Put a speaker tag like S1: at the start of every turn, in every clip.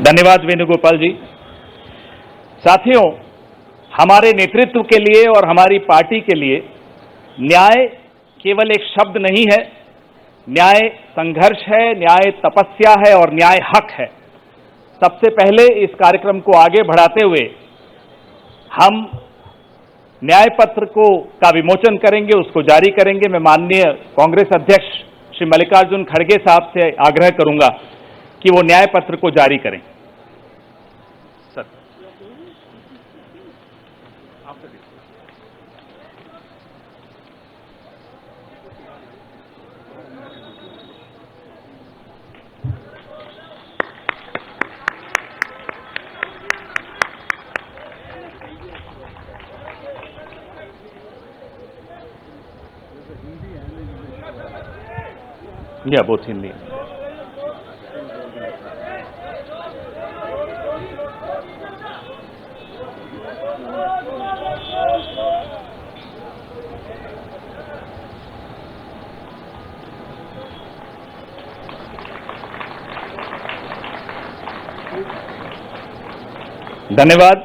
S1: धन्यवाद वेणुगोपाल जी। साथियों, हमारे नेतृत्व के लिए और हमारी पार्टी के लिए न्याय केवल एक शब्द नहीं है, न्याय संघर्ष है, न्याय तपस्या है और न्याय हक है। सबसे पहले इस कार्यक्रम को आगे बढ़ाते हुए हम न्याय पत्र का विमोचन करेंगे, उसको जारी करेंगे। मैं माननीय कांग्रेस अध्यक्ष श्री मल्लिकार्जुन खड़गे साहब से आग्रह करूंगा कि वो न्याय पत्र को जारी करें। सर, या बोथ हिंदी। धन्यवाद।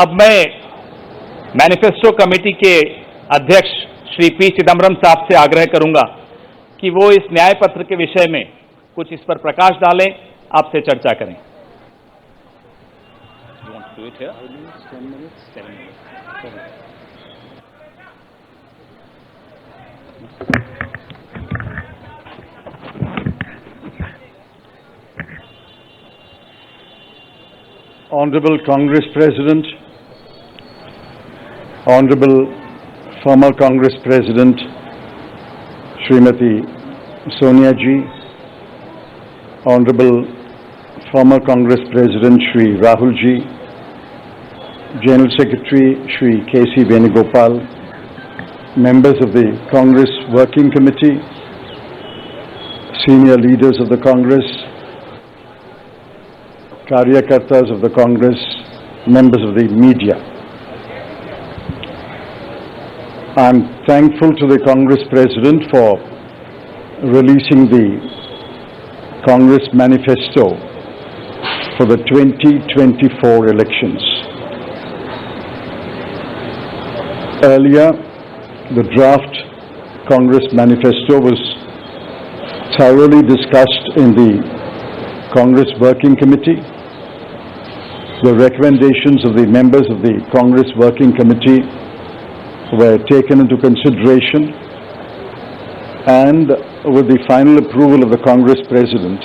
S1: अब मैं मैनिफेस्टो कमेटी के अध्यक्ष श्री पी चिदम्बरम साहब से आग्रह करूंगा कि वो इस न्याय पत्र के विषय में कुछ इस पर प्रकाश डालें, आपसे चर्चा करें।
S2: Honorable Congress President, Honorable former Congress President Srimati Sonia ji, Honorable former Congress President Shri Rahul ji, General Secretary Shri K.C. Venugopal, members of the Congress Working Committee, senior leaders of the Congress, Karyakartas of the Congress, members of the media. I am thankful to the Congress President for releasing the Congress Manifesto for the 2024 elections. Earlier, the draft Congress Manifesto was thoroughly discussed in the Congress Working Committee. The recommendations of the members of the Congress Working Committee were taken into consideration, and with the final approval of the Congress President,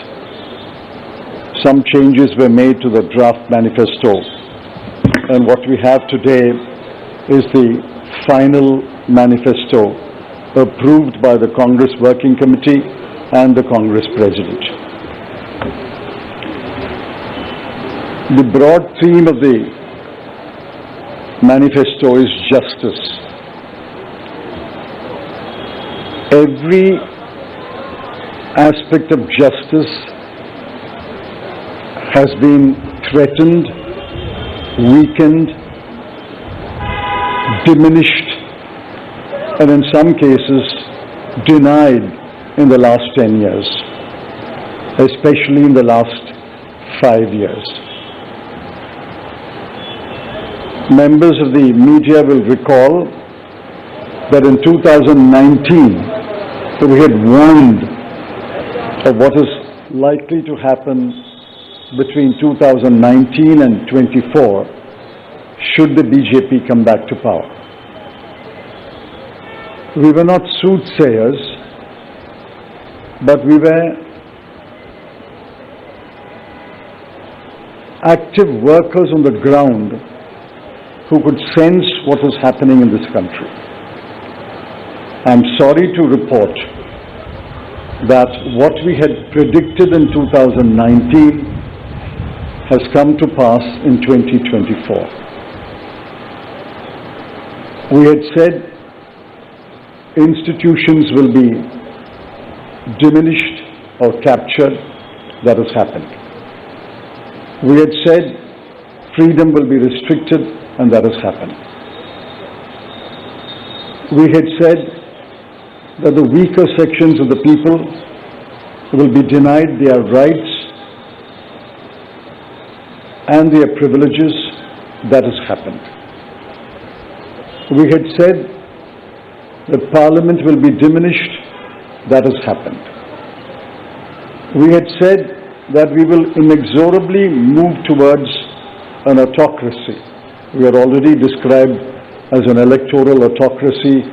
S2: some changes were made to the draft manifesto, and what we have today is the final manifesto approved by the Congress Working Committee and the Congress President. The broad theme of the manifesto is justice. Every aspect of justice has been threatened, weakened, diminished, and in some cases denied in the last 10 years, especially in the last 5 years. Members of the media will recall that in 2019, we had warned of what is likely to happen between 2019 and 24 should the BJP come back to power. We were not soothsayers, but we were active workers on the ground who could sense what was happening in this country. I'm sorry to report that what we had predicted in 2019 has come to pass in 2024. We had said institutions will be diminished or captured. That has happened. We had said freedom will be restricted, and that has happened. We had said that the weaker sections of the people will be denied their rights and their privileges. That has happened. We had said that Parliament will be diminished. That has happened. We had said that we will inexorably move towards an autocracy. We are already described as an electoral autocracy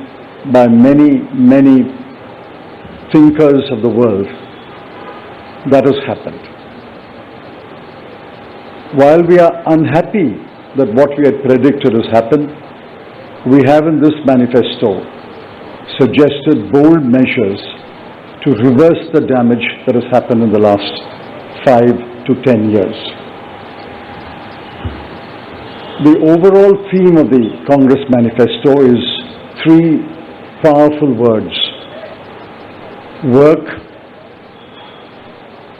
S2: by many, many thinkers of the world. That has happened. While we are unhappy that what we had predicted has happened, we have in this manifesto suggested bold measures to reverse the damage that has happened in the last 5 to 10 years. The overall theme of the Congress manifesto is 3 powerful words: work,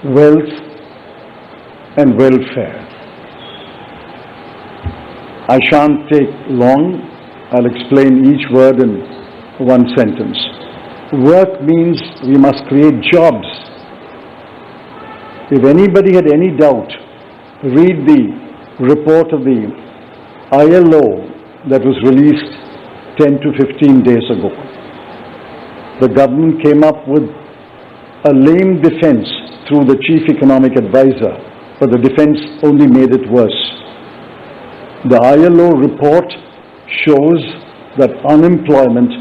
S2: wealth, and welfare. I shan't take long. I'll explain each word in one sentence. Work means we must create jobs. If anybody had any doubt, read the report of the ILO that was released 10 to 15 days ago. The government came up with a lame defense through the chief economic advisor, but the defense only made it worse. The ILO report shows that unemployment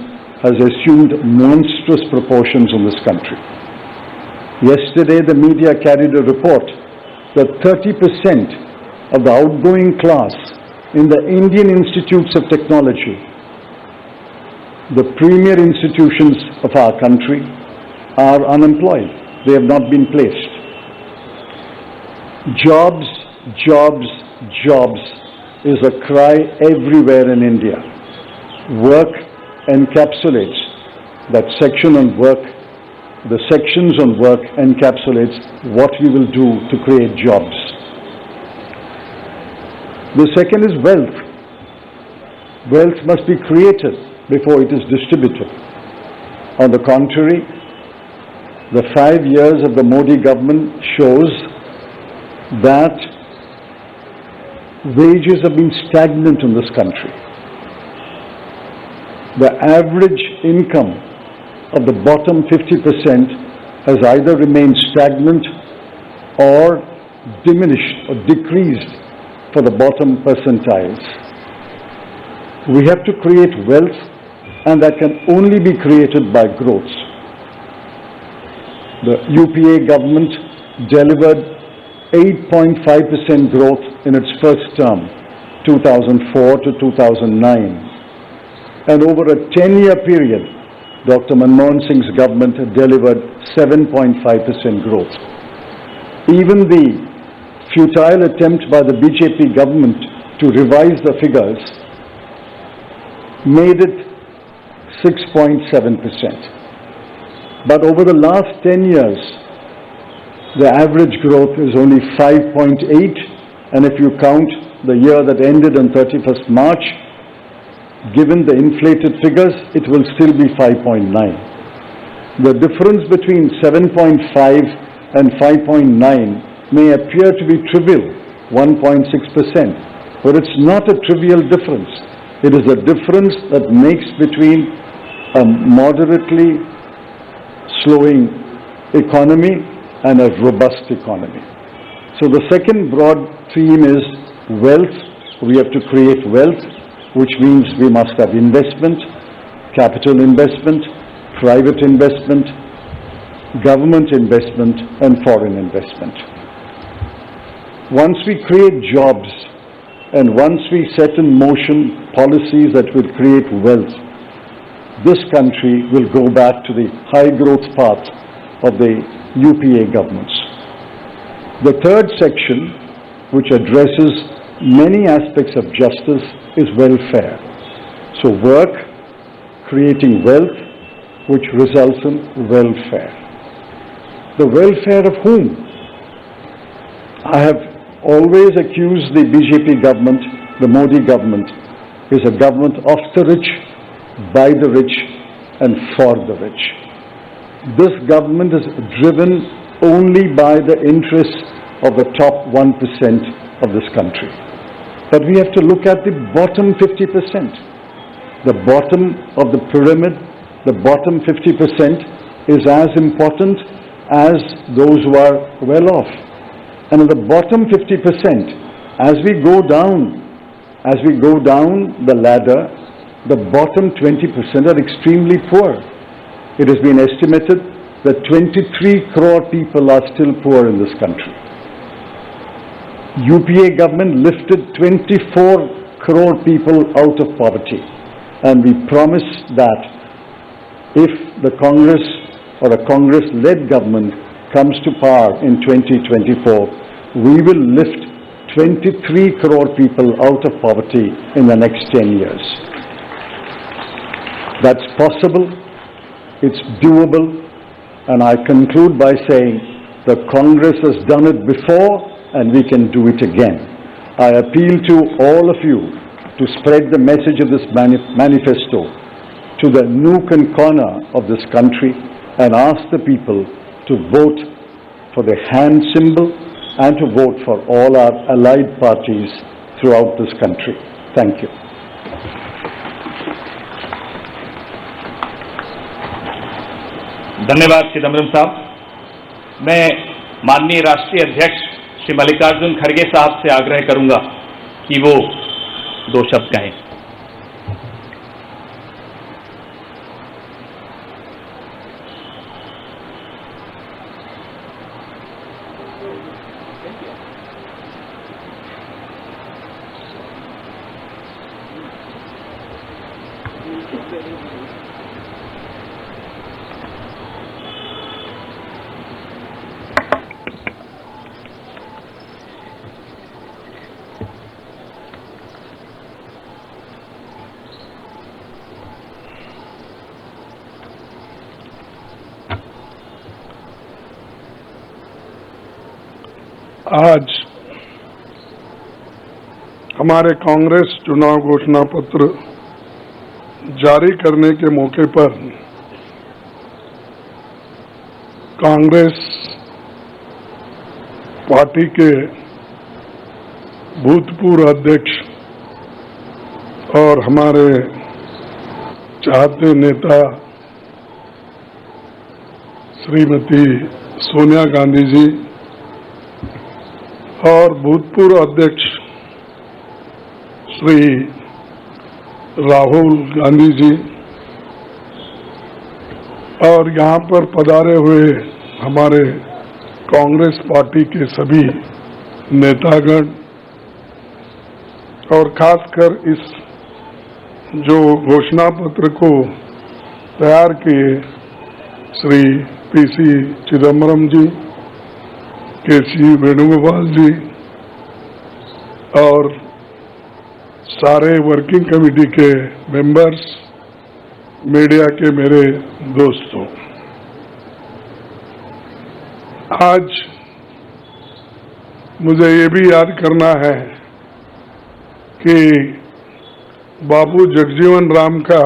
S2: has assumed monstrous proportions in this country. Yesterday, the media carried a report that 30% of the outgoing class in the Indian institutes of technology, the premier institutions of our country, are unemployed. They have not been placed. Jobs, jobs, jobs is a cry everywhere in India. Work encapsulates that section on work. The sections on work encapsulates what we will do to create jobs. The second is wealth. Wealth must be created before it is distributed. On the contrary, the 5 years of the Modi government shows that wages have been stagnant in this country. The average income of the bottom 50% has either remained stagnant or diminished or decreased for the bottom percentiles. We have to create wealth, and that can only be created by growth. The UPA government delivered 8.5% growth in its first term, 2004 to 2009. And over a 10-year period, Dr. Manmohan Singh's government delivered 7.5% growth. Even the futile attempt by the BJP government to revise the figures made it 6.7%. But over the last 10 years, the average growth is only 5.8, and if you count the year that ended on 31st March, given the inflated figures, it will still be 5.9. The difference between 7.5 and 5.9 may appear to be trivial, 1.6%, but it's not a trivial difference. It is a difference that makes between a moderately slowing economy and a robust economy. So the second broad theme is wealth. We have to create wealth, which means we must have investment, capital investment, private investment, government investment, and foreign investment. Once we create jobs and once we set in motion policies that will create wealth, this country will go back to the high growth path of the UPA governments. The third section, which addresses many aspects of justice, is welfare. So work, creating wealth, which results in welfare. The welfare of whom? I have always accused the BJP government, the Modi government, is a government of the rich, by the rich, and for the rich. This government is driven only by the interests of the top 1% of this country. But we have to look at the bottom 50%. The bottom of the pyramid, the bottom 50% is as important as those who are well off. And in the bottom 50%, as we go down the ladder, the bottom 20% are extremely poor. It has been estimated that 23 crore people are still poor in this country. UPA government lifted 24 crore people out of poverty, and we promise that if the Congress or a Congress-led government comes to power in 2024, we will lift 23 crore people out of poverty in the next 10 years. That's possible, it's doable, and I conclude by saying the Congress has done it before and we can do it again. I appeal to all of you to spread the message of this manifesto to the nook and corner of this country and ask the people to vote for the hand symbol and to vote for all our allied parties throughout this country. Thank you.
S1: धन्यवाद चिदम्बरम साहब। मैं माननीय राष्ट्रीय अध्यक्ष श्री मल्लिकार्जुन खड़गे साहब से आग्रह करूंगा कि वो दो शब्द कहें।
S3: आज हमारे कांग्रेस चुनाव घोषणा पत्र जारी करने के मौके पर कांग्रेस पार्टी के भूतपूर्व अध्यक्ष और हमारे चाहते नेता श्रीमती सोनिया गांधी जी और भूतपूर्व अध्यक्ष श्री राहुल गांधी जी और यहाँ पर पधारे हुए हमारे कांग्रेस पार्टी के सभी नेतागण और खासकर इस जो घोषणा पत्र को तैयार किए श्री पीसी चिदम्बरम जी, केसी वेणुगोपाल जी और सारे वर्किंग कमेटी के मेंबर्स, मीडिया के मेरे दोस्तों, आज मुझे ये भी याद करना है कि बाबू जगजीवन राम का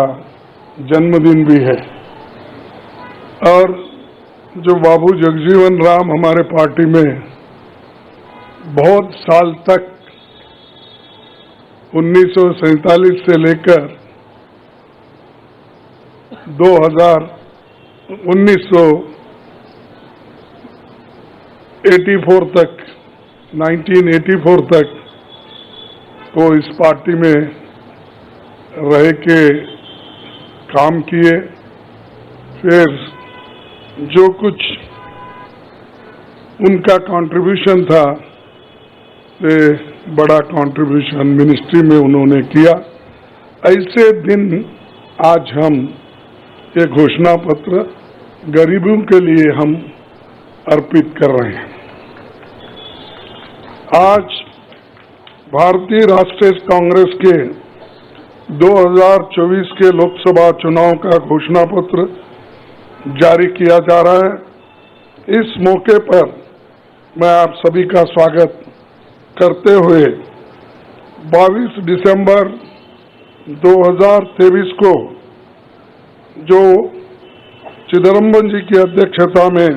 S3: जन्मदिन भी है और जो बाबू जगजीवन राम हमारे पार्टी में बहुत साल तक 1947 से लेकर 1984 तक 1984 तक वो इस पार्टी में रह के काम किए। फिर जो कुछ उनका कंट्रीब्यूशन था, ये बड़ा कंट्रीब्यूशन मिनिस्ट्री में उन्होंने किया। ऐसे दिन आज हम ये घोषणा पत्र गरीबों के लिए हम अर्पित कर रहे हैं। आज भारतीय राष्ट्रीय कांग्रेस के 2024 के लोकसभा चुनाव का घोषणा पत्र जारी किया जा रहा है। इस मौके पर मैं आप सभी का स्वागत करते हुए 22 दिसंबर 2023 को जो चिदम्बरम जी की अध्यक्षता में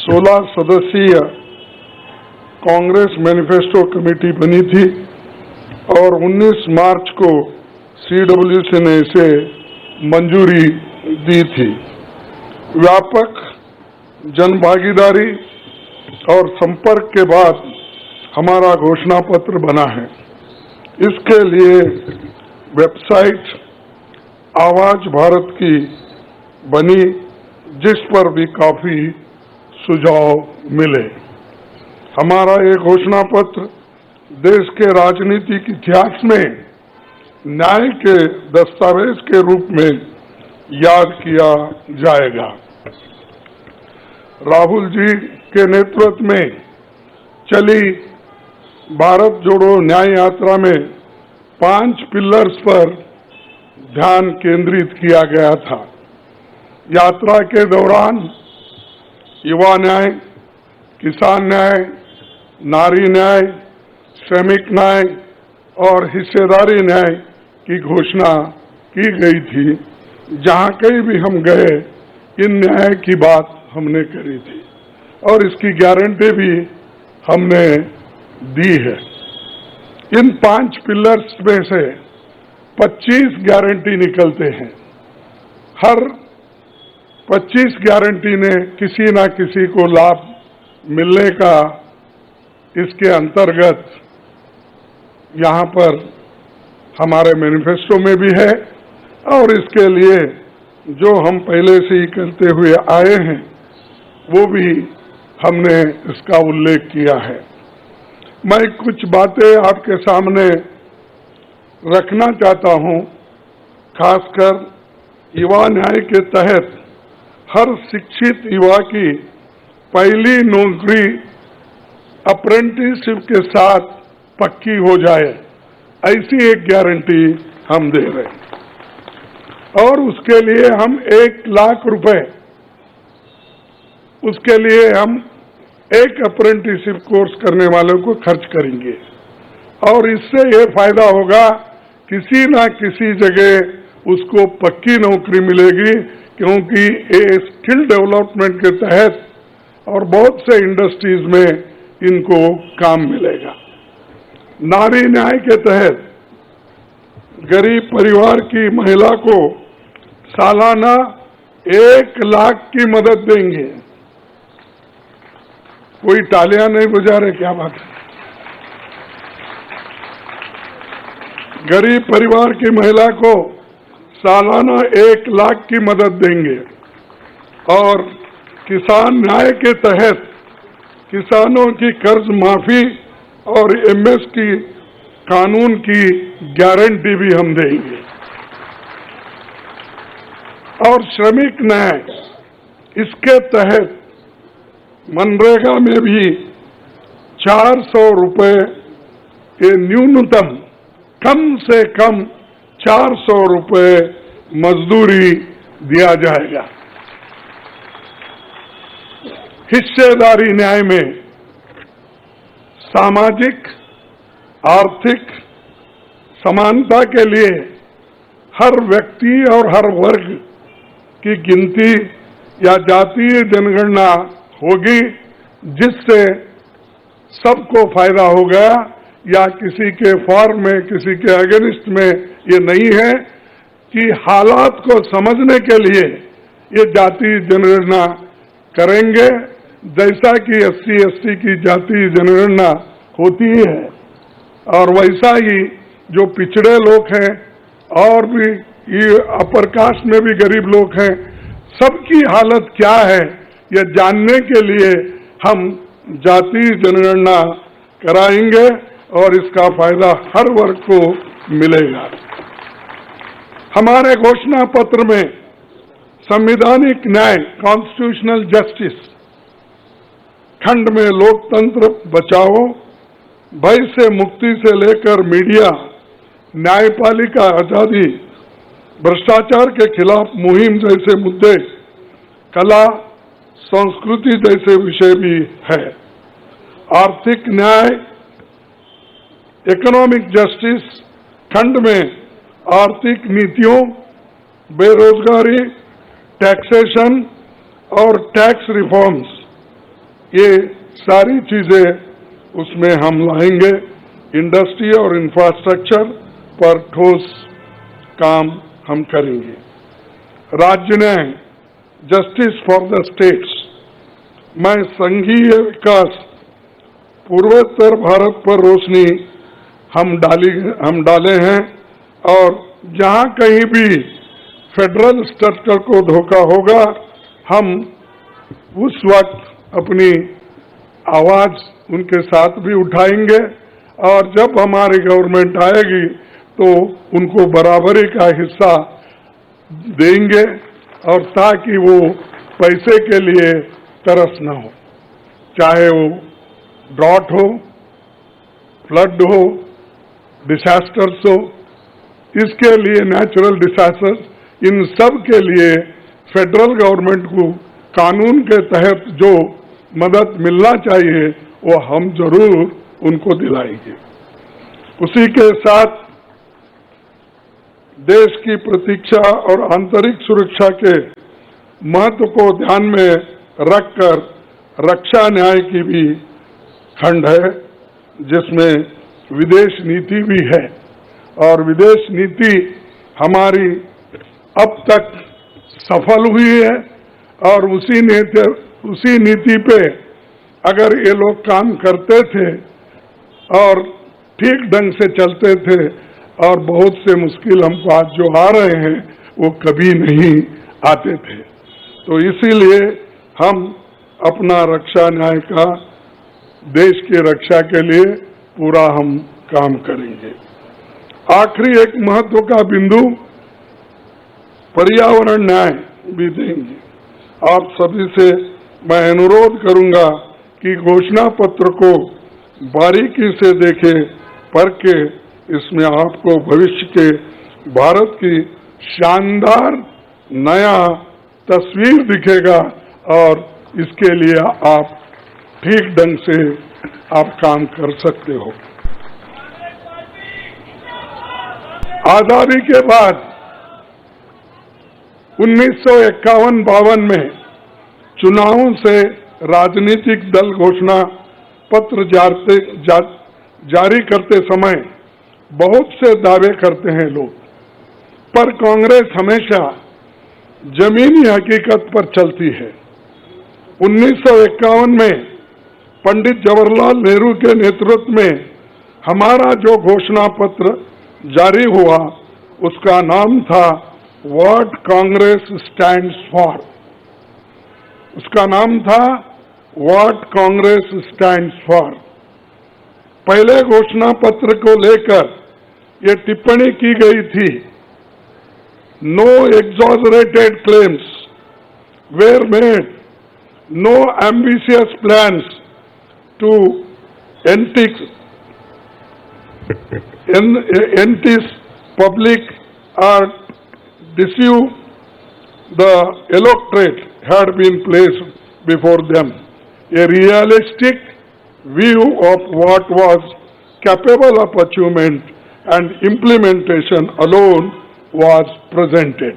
S3: 16 सदस्यीय कांग्रेस मैनिफेस्टो कमेटी बनी थी और 19 मार्च को CWC ने इसे मंजूरी दी थी। व्यापक जनभागीदारी और संपर्क के बाद हमारा घोषणा पत्र बना है। इसके लिए वेबसाइट आवाज भारत की बनी, जिस पर भी काफी सुझाव मिले। हमारा ये घोषणा पत्र देश के राजनीतिक इतिहास में न्याय के दस्तावेज के रूप में याद किया जाएगा। राहुल जी के नेतृत्व में चली भारत जोड़ो न्याय यात्रा में 5 पिलर्स पर ध्यान केंद्रित किया गया था। यात्रा के दौरान युवा न्याय, किसान न्याय, नारी न्याय, श्रमिक न्याय और हिस्सेदारी न्याय की घोषणा की गई थी। जहां कहीं भी हम गए, इन न्याय की बात हमने करी थी और इसकी गारंटी भी हमने दी है। इन 5 पिलर्स में से 25 गारंटी निकलते हैं। हर 25 गारंटी ने किसी ना किसी को लाभ मिलने का इसके अंतर्गत यहाँ पर हमारे मैनिफेस्टो में भी है और इसके लिए जो हम पहले से ही करते हुए आए हैं वो भी हमने इसका उल्लेख किया है। मैं कुछ बातें आपके सामने रखना चाहता हूं। खासकर युवा न्याय के तहत हर शिक्षित युवा की पहली नौकरी अप्रेंटिसशिप के साथ पक्की हो जाए, ऐसी एक गारंटी हम दे रहे हैं और उसके लिए हम 1 लाख रुपए, उसके लिए हम एक अप्रेंटिसशिप कोर्स करने वालों को खर्च करेंगे और इससे ये फायदा होगा, किसी ना किसी जगह उसको पक्की नौकरी मिलेगी, क्योंकि ये स्किल डेवलपमेंट के तहत और बहुत से इंडस्ट्रीज में इनको काम मिलेगा। नारी न्याय के तहत गरीब परिवार की महिला को सालाना 1 लाख की मदद देंगे। कोई तालियां नहीं बजा रहे, क्या बात है? गरीब परिवार की महिला को सालाना 1 लाख की मदद देंगे और किसान न्याय के तहत किसानों की कर्ज माफी और MS की कानून की गारंटी भी हम देंगे। और श्रमिक न्याय, इसके तहत मनरेगा में भी 400 रुपए के न्यूनतम, कम से कम 400 रुपए मजदूरी दिया जाएगा। हिस्सेदारी न्याय में सामाजिक आर्थिक समानता के लिए हर व्यक्ति और हर वर्ग की गिनती या जातीय जनगणना होगी, जिससे सबको फायदा होगा, या किसी के फॉर में किसी के अगेंस्ट में ये नहीं है कि हालात को समझने के लिए ये जातीय जनगणना करेंगे, जैसा कि SC/ST की जातीय जनगणना होती है और वैसा ही जो पिछड़े लोग हैं और भी ये अपर कास्ट में भी गरीब लोग हैं, सबकी हालत क्या है ये जानने के लिए हम जातीय जनगणना कराएंगे और इसका फायदा हर वर्ग को मिलेगा। हमारे घोषणा पत्र में संवैधानिक न्याय, कॉन्स्टिट्यूशनल जस्टिस, खंड में लोकतंत्र बचाओ, भय से मुक्ति से लेकर मीडिया, न्यायपालिका आजादी, भ्रष्टाचार के खिलाफ मुहिम जैसे मुद्दे, कला संस्कृति जैसे विषय भी है। आर्थिक न्याय, इकोनॉमिक जस्टिस खंड में आर्थिक नीतियों, बेरोजगारी, टैक्सेशन और टैक्स रिफॉर्म्स, ये सारी चीजें उसमें हम लाएंगे। इंडस्ट्री और इंफ्रास्ट्रक्चर पर ठोस काम हम करेंगे। राज्य न्याय, जस्टिस फॉर द स्टेट्स, मैं संघीय विकास, पूर्वोत्तर भारत पर रोशनी हम डाले हैं और जहां कहीं भी फेडरल स्ट्रक्चर को धोखा होगा हम उस वक्त अपनी आवाज उनके साथ भी उठाएंगे और जब हमारी गवर्नमेंट आएगी तो उनको बराबरी का हिस्सा देंगे और ताकि वो पैसे के लिए तरस न हो, चाहे वो ड्रॉट हो, फ्लड हो, डिसास्टर्स हो। इसके लिए नेचुरल डिसास्टर्स, इन सब के लिए फेडरल गवर्नमेंट को कानून के तहत जो मदद मिलना चाहिए वो हम जरूर उनको दिलाएंगे। उसी के साथ देश की प्रतीक्षा और आंतरिक सुरक्षा के महत्व को ध्यान में रखकर रक्षा न्याय की भी खंड है, जिसमें विदेश नीति भी है और विदेश नीति हमारी अब तक सफल हुई है और उसी नीति पे अगर ये लोग काम करते थे और ठीक ढंग से चलते थे और बहुत से मुश्किल हमको आज जो आ रहे हैं वो कभी नहीं आते थे। तो इसीलिए हम अपना रक्षा न्याय का देश की रक्षा के लिए पूरा हम काम करेंगे। आखिरी एक महत्व का बिंदु पर्यावरण न्याय भी देंगे। आप सभी से मैं अनुरोध करूंगा कि घोषणा पत्र को बारीकी से देखें, पढ़ के इसमें आपको भविष्य के भारत की शानदार नया तस्वीर दिखेगा और इसके लिए आप ठीक ढंग से आप काम कर सकते हो। आजादी के बाद 1951-52 में चुनावों से राजनीतिक दल घोषणा पत्र जारी करते समय बहुत से दावे करते हैं लोग, पर कांग्रेस हमेशा जमीनी हकीकत पर चलती है। 1951 में पंडित जवाहरलाल नेहरू के नेतृत्व में हमारा जो घोषणा पत्र जारी हुआ उसका नाम था व्हाट कांग्रेस स्टैंड्स फॉर। उसका नाम था व्हाट कांग्रेस स्टैंड्स फॉर। पहले घोषणा पत्र को लेकर ये टिप्पणी की गई थी, no exaggerated claims were made, no ambitious plans to entice public or deceive the electorate had been placed before them. A realistic view of what was capable of achievement and implementation alone was presented.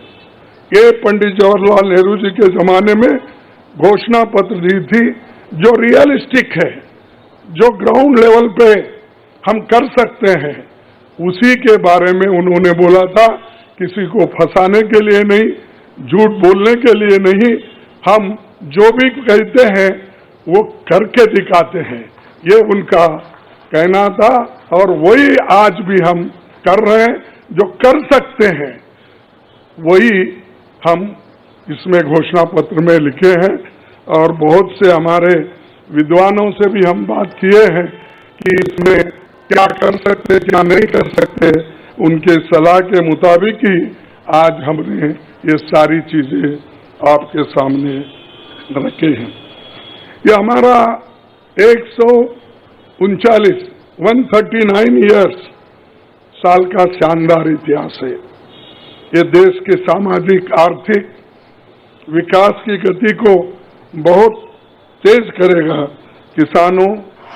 S3: ये पंडित जवाहरलाल नेहरू जी के जमाने में घोषणा पत्र दी थी जो realistic है, जो ग्राउंड लेवल पे हम कर सकते हैं, उसी के बारे में उन्होंने बोला था। किसी को फंसाने के लिए नहीं, झूठ बोलने के लिए नहीं, हम जो भी कहते हैं वो करके दिखाते हैं, ये उनका कहना था और वही आज भी हम कर रहे हैं। जो कर सकते हैं वही हम इसमें घोषणा पत्र में लिखे हैं और बहुत से हमारे विद्वानों से भी हम बात किए हैं कि इसमें क्या कर सकते क्या नहीं कर सकते, उनके सलाह के मुताबिक ही आज हमने ये सारी चीजें आपके सामने रखे हैं। ये हमारा 139 इयर्स साल का शानदार इतिहास है। ये देश के सामाजिक आर्थिक विकास की गति को बहुत तेज करेगा। किसानों,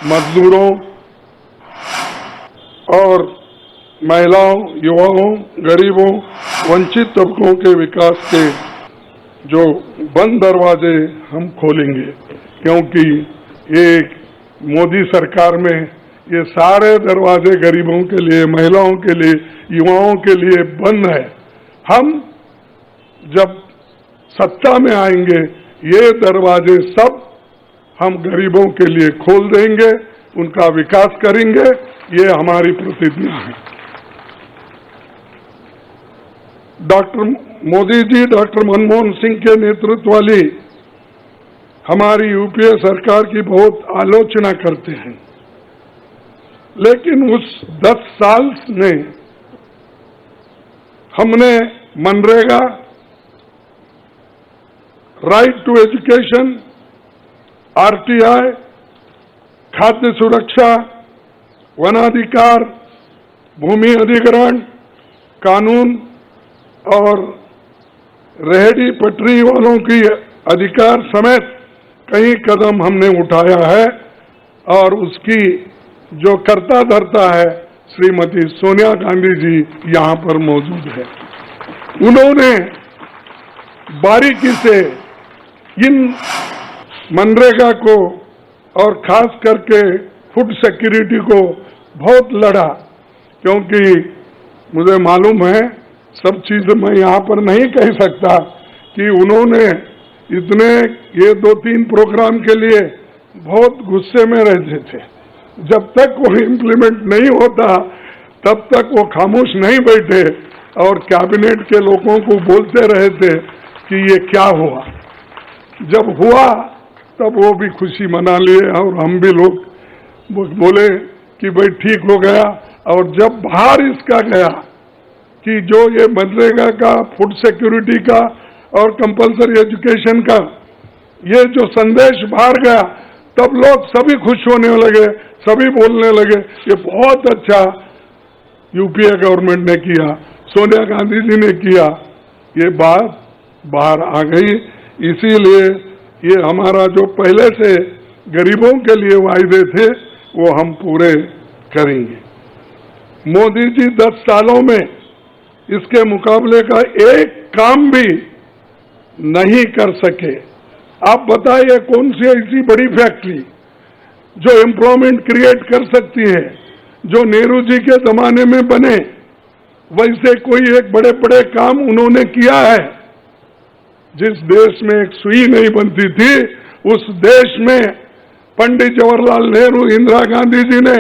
S3: मजदूरों और महिलाओं, युवाओं, गरीबों, वंचित तबकों के विकास के जो बंद दरवाजे हम खोलेंगे, क्योंकि एक मोदी सरकार में ये सारे दरवाजे गरीबों के लिए, महिलाओं के लिए, युवाओं के लिए बंद है। हम जब सत्ता में आएंगे ये दरवाजे सब हम गरीबों के लिए खोल देंगे, उनका विकास करेंगे, ये हमारी प्रतिज्ञा है। डॉक्टर मोदी जी, डॉक्टर मनमोहन सिंह के नेतृत्व वाली हमारी यूपीए सरकार की बहुत आलोचना करते हैं, लेकिन उस 10 साल में हमने MNREGA, right to education, RTI, खाद्य सुरक्षा, वनाधिकार, भूमि अधिग्रहण कानून और रेहड़ी पटरी वालों की अधिकार समेत कई कदम हमने उठाया है। और उसकी जो कर्ता धर्ता है श्रीमती सोनिया गांधी जी यहाँ पर मौजूद है। उन्होंने बारीकी से इन मनरेगा को और खास करके फूड सिक्योरिटी को बहुत लड़ा, क्योंकि मुझे मालूम है, सब चीज मैं यहाँ पर नहीं कह सकता, कि उन्होंने इतने ये 2-3 प्रोग्राम के लिए बहुत गुस्से में रहते थे। जब तक वो इम्प्लीमेंट नहीं होता तब तक वो खामोश नहीं बैठे और कैबिनेट के लोगों को बोलते रहे थे कि ये क्या हुआ। जब हुआ तब वो भी खुशी मना लिए और हम भी लोग बोले कि भाई ठीक हो गया। और जब बाहर इसका गया कि जो ये मनरेगा का, फूड सिक्योरिटी का और कंपल्सरी एजुकेशन का ये जो संदेश बाहर गया, तब लोग सभी खुश होने लगे, सभी बोलने लगे ये बहुत अच्छा यूपीए गवर्नमेंट ने किया, सोनिया गांधी जी ने किया। ये बात बाहर आ गई। इसीलिए ये हमारा जो पहले से गरीबों के लिए वायदे थे वो हम पूरे करेंगे। मोदी जी 10 सालों में इसके मुकाबले का एक काम भी नहीं कर सके। आप बताइए कौन सी ऐसी बड़ी फैक्ट्री जो एम्प्लॉयमेंट क्रिएट कर सकती है, जो नेहरू जी के जमाने में बने वैसे कोई एक बड़े बड़े काम उन्होंने किया है। जिस देश में एक सुई नहीं बनती थी उस देश में पंडित जवाहरलाल नेहरू, इंदिरा गांधी जी ने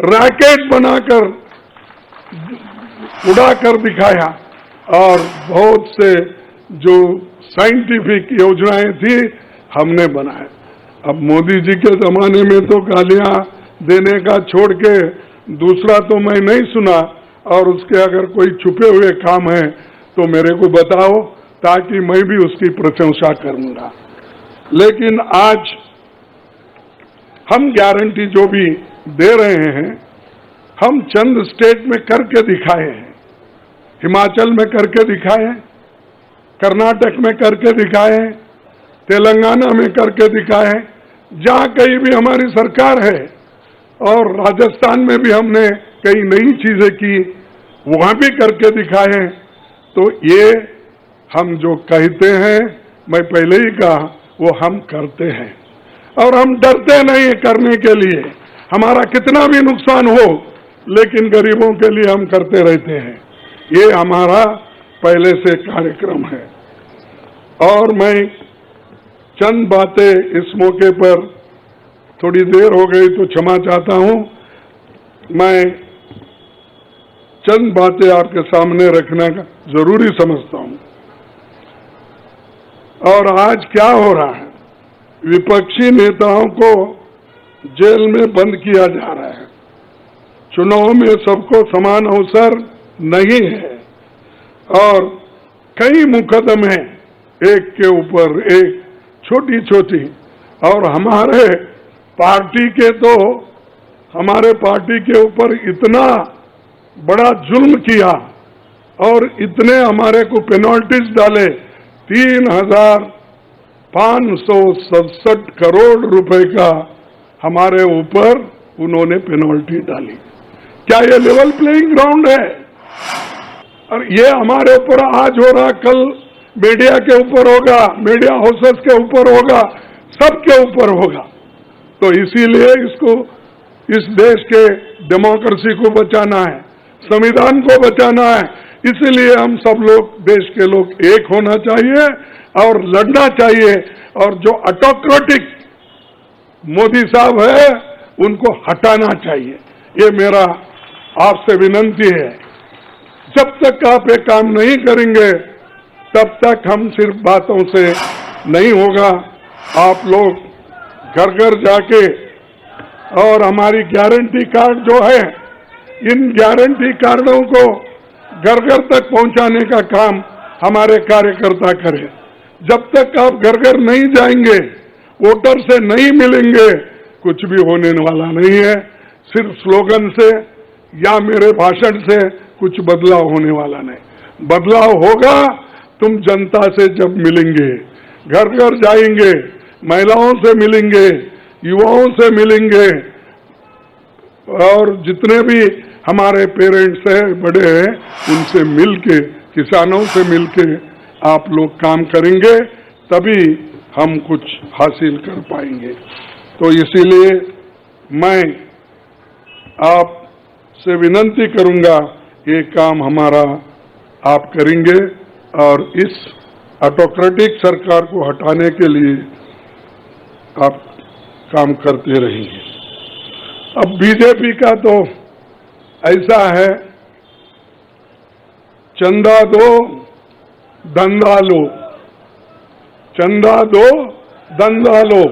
S3: रॉकेट बनाकर उड़ाकर दिखाया। और बहुत से जो साइंटिफिक योजनाएं थी हमने बनाए। अब मोदी जी के जमाने में तो गालियां देने का छोड़ के दूसरा तो मैं नहीं सुना, और उसके अगर कोई छुपे हुए काम है तो मेरे को बताओ ताकि मैं भी उसकी प्रशंसा करूंगा। लेकिन आज हम गारंटी जो भी दे रहे हैं हम चंद स्टेट में करके दिखाए हैं। हिमाचल में करके दिखाए, कर्नाटक में करके दिखाए, तेलंगाना में करके दिखाए, जहां कहीं भी हमारी सरकार है, और राजस्थान में भी हमने कई नई चीजें की, वहां भी करके दिखाए। तो ये हम जो कहते हैं, मैं पहले ही कहा, वो हम करते हैं और हम डरते नहीं करने के लिए। हमारा कितना भी नुकसान हो लेकिन गरीबों के लिए हम करते रहते हैं। ये हमारा पहले से कार्यक्रम है। और मैं चंद बातें इस मौके पर, थोड़ी देर हो गई तो क्षमा चाहता हूं, मैं चंद बातें आपके सामने रखना जरूरी समझता हूं। और आज क्या हो रहा है, विपक्षी नेताओं को जेल में बंद किया जा रहा है। चुनाव में सबको समान अवसर नहीं है और कई मुकदमे एक के ऊपर एक, छोटी छोटी, और हमारे पार्टी के तो हमारे पार्टी के ऊपर इतना बड़ा जुल्म किया और इतने हमारे को पेनल्टीज डाले, 3,567 करोड़ रुपए का हमारे ऊपर उन्होंने पेनल्टी डाली। क्या ये लेवल प्लेइंग ग्राउंड है? और ये हमारे ऊपर आज हो रहा, कल मीडिया के ऊपर होगा, मीडिया हाउसेस के ऊपर होगा, सबके ऊपर होगा। तो इसीलिए इसको, इस देश के डेमोक्रेसी को बचाना है, संविधान को बचाना है। इसलिए हम सब लोग, देश के लोग एक होना चाहिए और लड़ना चाहिए। और जो ऑटोक्रेटिक मोदी साहब है उनको हटाना चाहिए। ये मेरा आपसे विनती है। जब तक आप ये काम नहीं करेंगे तब तक हम सिर्फ बातों से नहीं होगा। आप लोग घर घर जाके, और हमारी गारंटी कार्ड जो है, इन गारंटी कार्डों को घर घर तक पहुंचाने का काम हमारे कार्यकर्ता करें। जब तक आप घर घर नहीं जाएंगे, वोटर से नहीं मिलेंगे, कुछ भी होने वाला नहीं है। सिर्फ स्लोगन से या मेरे भाषण से कुछ बदलाव होने वाला नहीं। बदलाव होगा तुम जनता से जब मिलेंगे, घर घर जाएंगे, महिलाओं से मिलेंगे, युवाओं से मिलेंगे, और जितने भी हमारे पेरेंट्स हैं, बड़े हैं, उनसे मिलके, किसानों से मिलके आप लोग काम करेंगे, तभी हम कुछ हासिल कर पाएंगे। तो इसीलिए मैं आपसे विनती करूंगा, ये काम हमारा आप करेंगे और इस ऑटोक्रेटिक सरकार को हटाने के लिए आप काम करते रहेंगे। अब बीजेपी का तो ऐसा है, चंदा दो धंधा लो, चंदा दो धंधा लो।